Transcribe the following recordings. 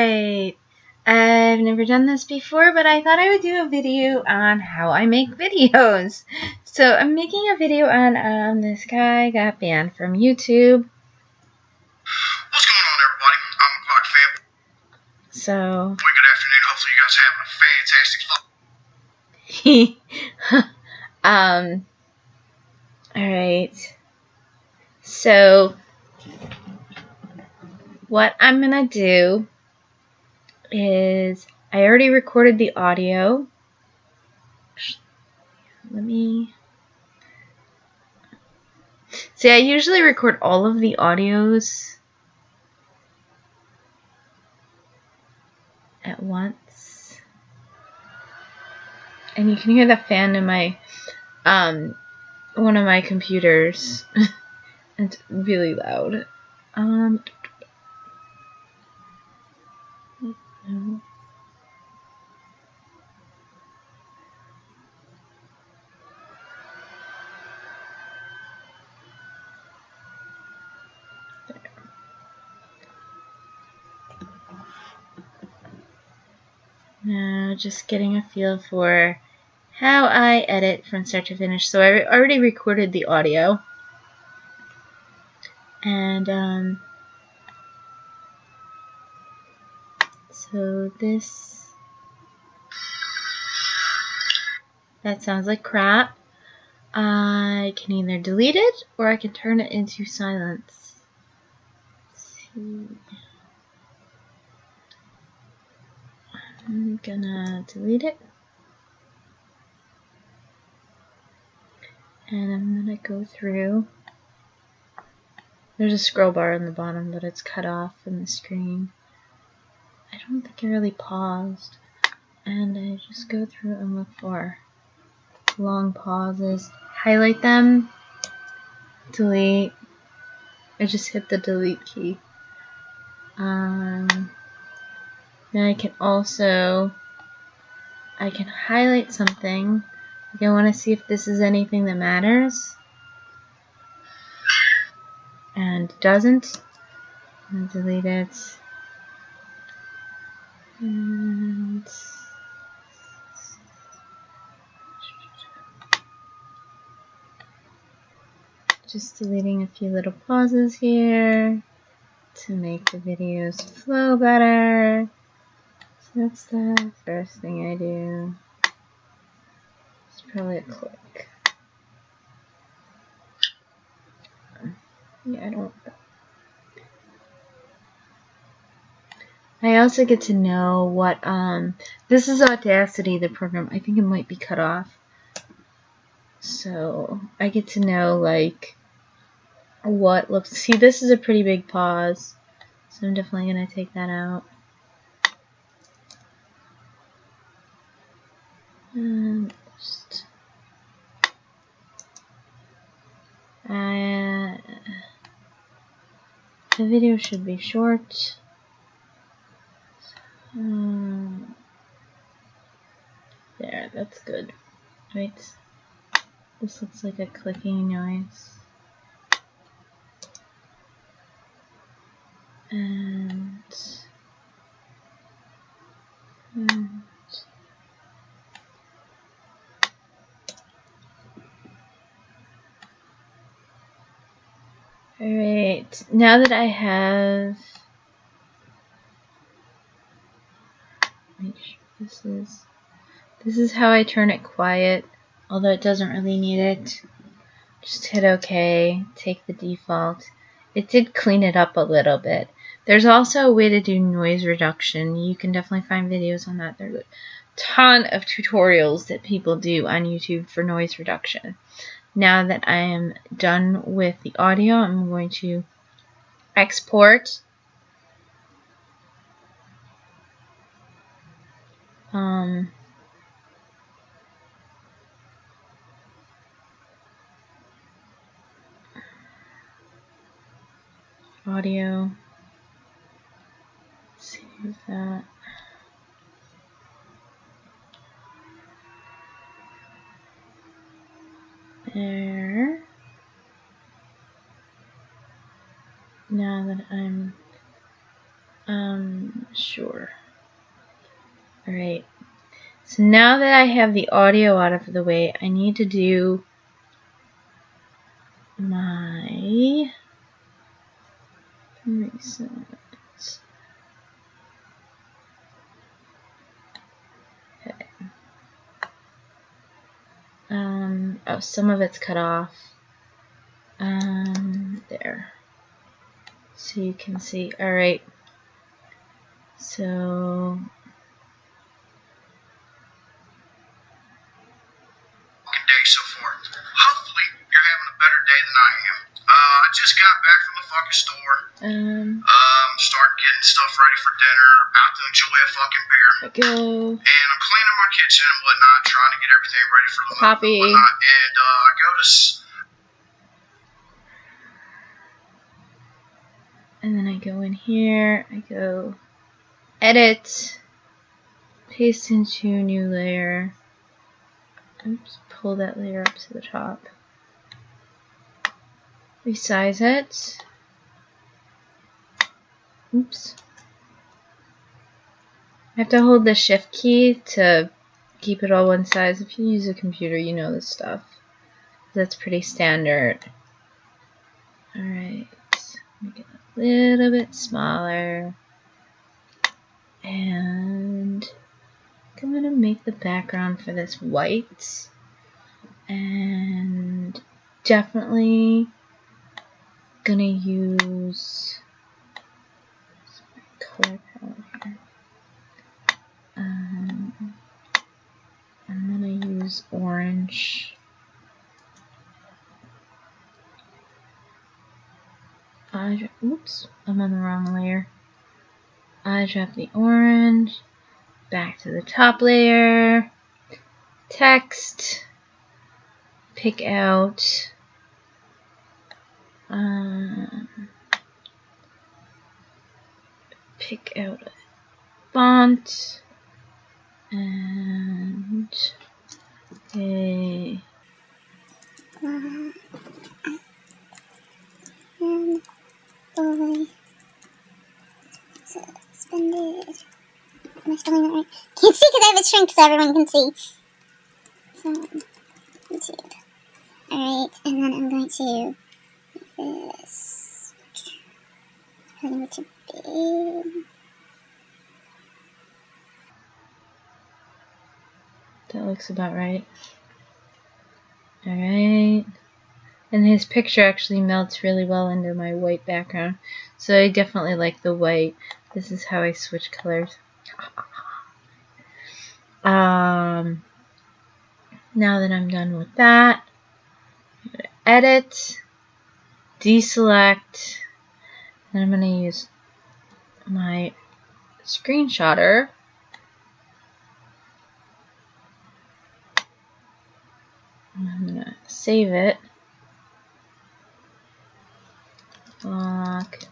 Alright, I've never done this before, but I thought I would do a video on how I make videos. So I'm making a video on this guy got banned from YouTube. What's going on, everybody? I'm Glock Fanboy. So Good afternoon. Hopefully you guys are having a fantastic alright. So what I'm gonna do is I already recorded the audio. See, I usually record all of the audios at once. And you can hear the fan in my one of my computers. It's really loud. Now, just getting a feel for how I edit from start to finish. So I already recorded the audio, and so that sounds like crap. I can either delete it or I can turn it into silence. Let's see. I'm gonna delete it. And I'm gonna go through. There's a scroll bar on the bottom, but it's cut off from the screen. I don't think I really paused. And I just go through and look for long pauses. Highlight them. Delete. I just hit the delete key. Then I can highlight something. I want to see if this is anything that matters. And it doesn't. And delete it. And just deleting a few little pauses here to make the videos flow better. So that's the first thing I do. It's probably a click. Yeah, I also get to know what, this is Audacity, the program. I think it might be cut off. So I get to know, like, what looks, see, this is a pretty big pause. So I'm definitely going to take that out. And just, the video should be short. There, that's good. Right? This looks like a clicking noise. And alright, now that I have, make sure this is how I turn it quiet, although it doesn't really need it. Just hit OK, take the default. It did clean it up a little bit. There's also a way to do noise reduction. You can definitely find videos on that. There's a ton of tutorials that people do on YouTube for noise reduction. Now that I am done with the audio, I'm going to export. Audio. Save that. There. Now that I'm Sure. Alright. So now that I have the audio out of the way, I need to do my recent. Okay. Oh, some of it's cut off. There. So you can see. Alright. So day so far. Hopefully, you're having a better day than I am. I just got back from the fucking store. Started getting stuff ready for dinner. About to enjoy a fucking beer. And I'm cleaning my kitchen and whatnot, trying to get everything ready for the move and whatnot. And I go to. And then I go in here. I go edit, paste into new layer. Oops, pull that layer up to the top. Resize it. Oops. I have to hold the shift key to keep it all one size. If you use a computer, you know this stuff. That's pretty standard. Alright. Make it a little bit smaller. And I'm going to make the background for this white. And definitely going to use color palette here. I'm going to use orange. Oops, I'm on the wrong layer. I drop the orange. Back to the top layer. Text. Pick out. Pick out a font. And a Fanboy suspended. Am I spelling that right? Can't see because I have it shrink so everyone can see. So, YouTube. Alright, and then I'm going to make this probably not too big. that looks about right. Alright. And his picture actually melts really well into my white background. So I definitely like the white. This is how I switch colors. Now that I'm done with that, I'm going to edit, deselect, and I'm going to use my screenshotter. I'm going to save it. Glock,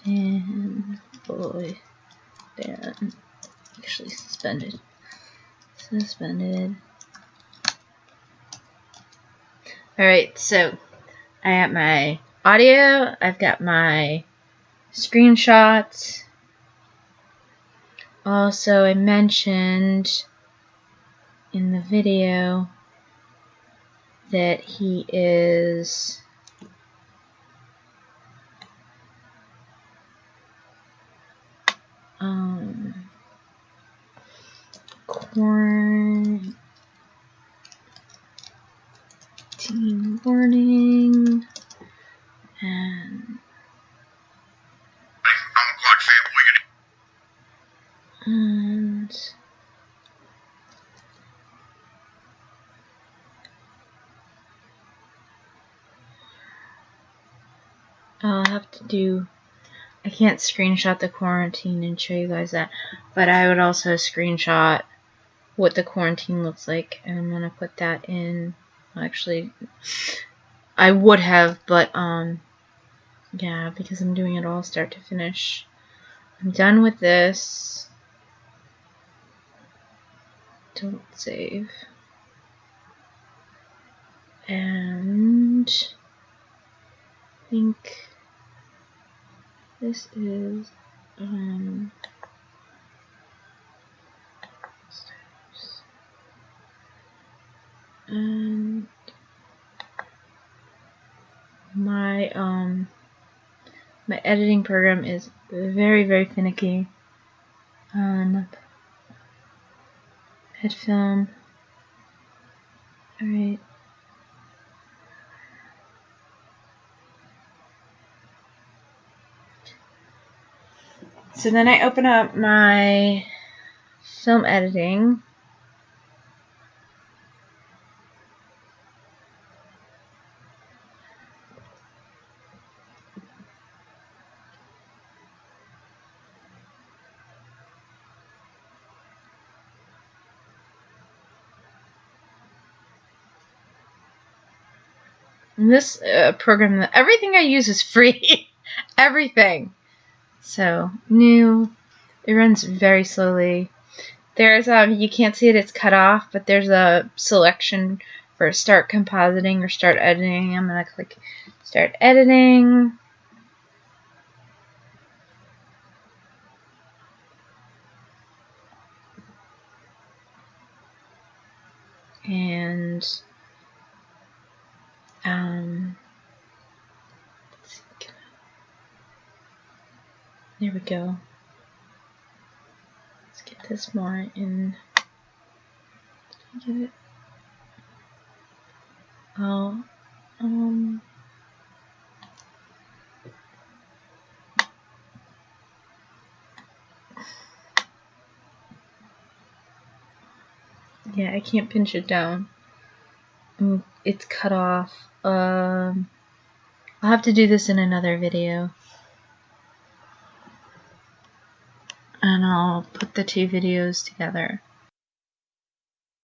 Fanboy, ban, actually suspended. Alright, so I have my audio, I've got my screenshots. Also, I mentioned in the video that he is quarantine warning, and I'm a Glock fanboy. I'll have to do, I can't screenshot the quarantine and show you guys that, but I would also screenshot what the quarantine looks like, and I'm gonna put that in. Actually, I would have, but yeah, because I'm doing it all start to finish. I'm done with this. Don't save. And I think This is and my editing program is very finicky on HitFilm. Alright. So then I open up my film editing. And this program, everything I use is free. Everything. So, new. It runs very slowly. There's, you can't see it, it's cut off, but there's a selection for start compositing or start editing. I'm going to click start editing. And, there we go. Let's get this more in. Get it? Oh, yeah, I can't pinch it down. It's cut off. I'll have to do this in another video. And I'll put the two videos together.